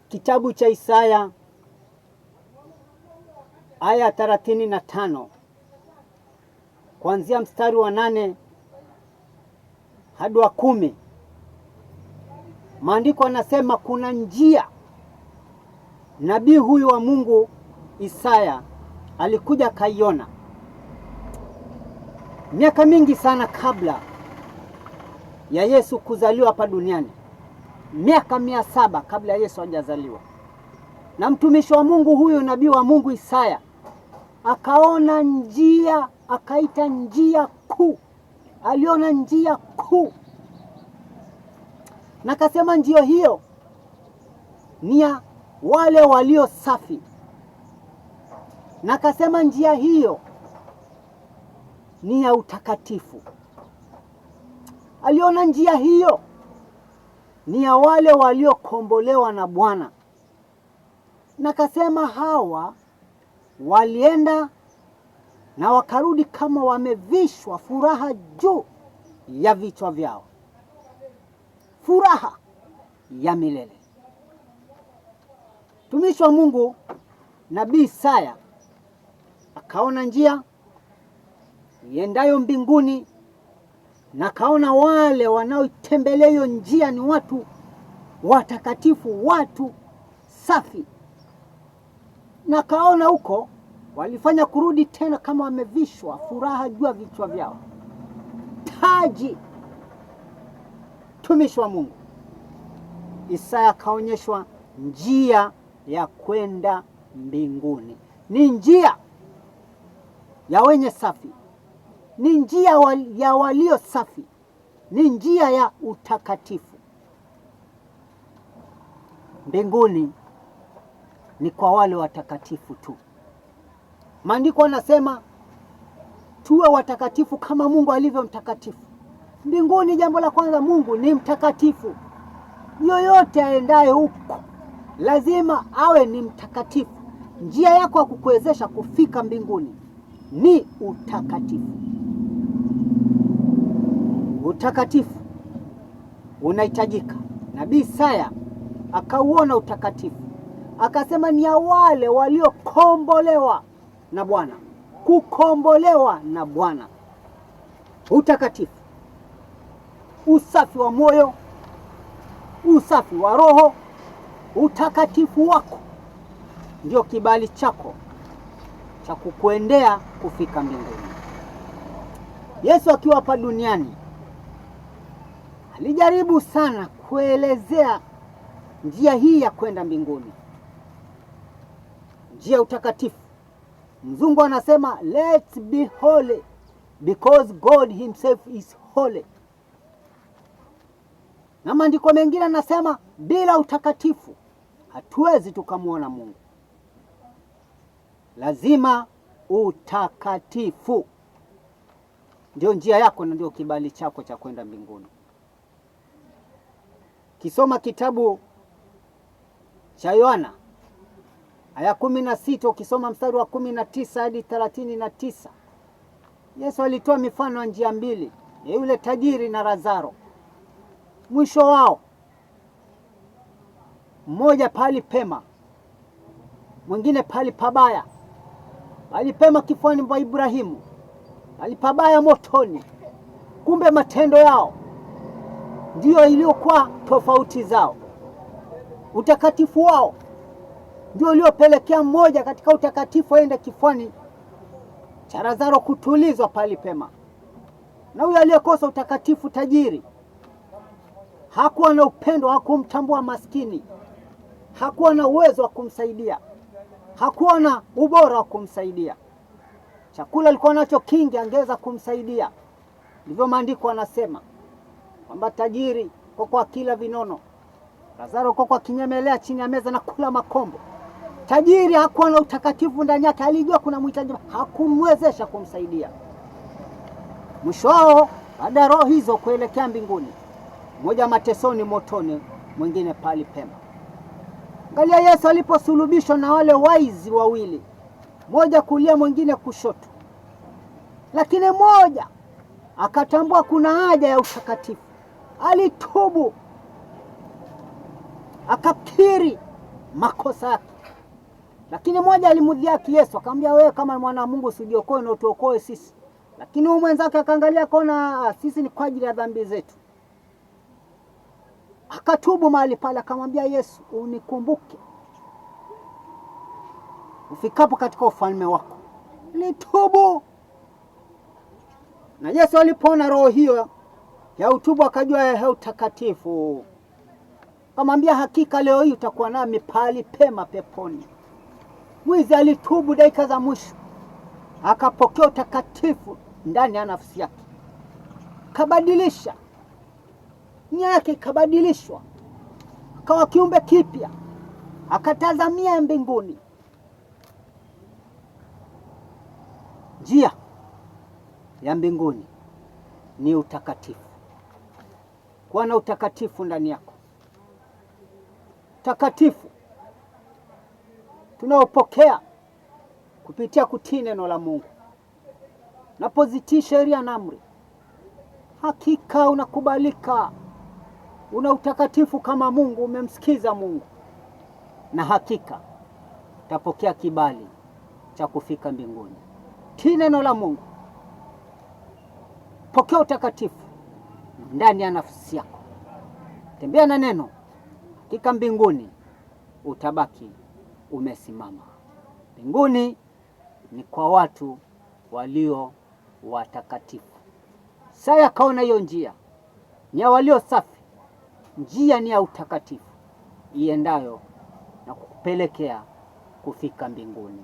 Kitabu cha Isaya aya 35 kuanzia mstari wa 8 hadi wa 10. Maandiko yanasema kuna njia. Nabii huyu wa Mungu Isaya alikuja kaiona miaka mingi sana kabla ya Yesu kuzaliwa hapa duniani, miaka 700 kabla ya Yesu hajazaliwa. Na mtumishi wa Mungu huyu, nabii wa Mungu Isaya, akaona njia, akaita njia kuu. Aliona njia kuu na akasema njia hiyo ni ya wale walio safi, na akasema njia hiyo ni ya utakatifu. Aliona njia hiyo ni ya wale waliokombolewa na Bwana, na akasema hawa walienda na wakarudi kama wamevishwa furaha juu ya vichwa vyao, furaha ya milele. Mtumishi wa Mungu nabii Isaya akaona njia iendayo mbinguni, na kaona wale wanaotembelea hiyo njia ni watu watakatifu, watu safi. Na kaona huko walifanya kurudi tena kama wamevishwa furaha juu ya vichwa vyao, taji. Mtumishi wa Mungu Isaya kaonyeshwa njia ya kwenda mbinguni. Ni njia ya wenye safi, ni njia ya walio safi, ni njia ya utakatifu. Mbinguni ni kwa wale watakatifu tu. Maandiko yanasema tuwe watakatifu kama Mungu alivyo mtakatifu. Mbinguni, jambo la kwanza, Mungu ni mtakatifu. Yoyote aendaye huko lazima awe ni mtakatifu. Njia yako ya kukuwezesha kufika mbinguni ni utakatifu. Utakatifu unahitajika. Nabii Isaya akauona utakatifu, akasema ni ya wale waliokombolewa na Bwana. Kukombolewa na Bwana, utakatifu, usafi wa moyo, usafi wa roho. Utakatifu wako ndio kibali chako cha kukuendea kufika mbinguni. Yesu akiwa hapa duniani alijaribu sana kuelezea njia hii ya kwenda mbinguni, njia utakatifu. Mzungu anasema let's be holy because God himself is holy. Na maandiko mengine anasema bila utakatifu hatuwezi tukamwona Mungu. Lazima utakatifu ndio njia yako na ndio kibali chako cha kwenda mbinguni. Kisoma kitabu cha Yohana aya 16, ukisoma mstari wa 19 hadi 39, Yesu alitoa mifano ya njia mbili, ya yule tajiri na Lazaro. Mwisho wao, mmoja pali pema, mwingine pali pabaya. Pali pema kifuani mwa Ibrahimu, pali pabaya motoni. Kumbe matendo yao ndio iliyokuwa tofauti zao. Utakatifu wao ndio uliopelekea mmoja katika utakatifu aende kifuani cha Lazaro kutulizwa pali pema, na huyo aliyekosa utakatifu, tajiri, hakuwa na upendo, hakumtambua maskini, hakuwa na uwezo wa kumsaidia, hakuwa na ubora wa kumsaidia. Chakula alikuwa nacho kingi, angeweza kumsaidia. Ndivyo maandiko yanasema kwamba tajiri kwa kila vinono, Lazaro kwa kinyemelea chini ya meza na kula makombo. Tajiri hakuwa na utakatifu ndani yake, alijua kuna mhitaji, hakumwezesha kumsaidia. Mwisho wao, baada ya roho hizo kuelekea mbinguni, mmoja matesoni motoni, mwingine pali pema. Angalia Yesu aliposulubishwa na wale waizi wawili, mmoja kulia mwingine kushoto, lakini mmoja akatambua kuna haja ya utakatifu. Alitubu, akakiri makosa yake. Lakini mmoja alimdhihaki Yesu, akamwambia, wewe kama mwana wa Mungu usijiokoe na utuokoe sisi. Lakini huyu mwenzake akaangalia akaona sisi ni kwa ajili ya dhambi zetu. Akatubu mahali pale, akamwambia Yesu, unikumbuke ufikapo katika ufalme wako. Alitubu. Na Yesu alipoona roho hiyo ya utubu akajua ya utakatifu. Akamwambia, hakika leo hii utakuwa nami pahali pema peponi. Mwizi alitubu dakika za mwisho, akapokea utakatifu ndani ya nafsi yake, kabadilisha nia yake, ikabadilishwa, akawa kiumbe kipya, akatazamia mbinguni. Njia ya mbinguni ni utakatifu. Kuwa na utakatifu ndani yako. Utakatifu tunaopokea kupitia kutii neno la Mungu. Unapozitii sheria na amri, hakika unakubalika. Una utakatifu kama Mungu, umemsikiza Mungu, na hakika utapokea kibali cha kufika mbinguni. Tii neno la Mungu, pokea utakatifu ndani ya nafsi yako. Tembea na neno, hakika mbinguni utabaki umesimama. Mbinguni ni kwa watu walio watakatifu. Isaya akaona hiyo njia ni ya walio safi. Njia ni ya utakatifu iendayo na kukupelekea kufika mbinguni.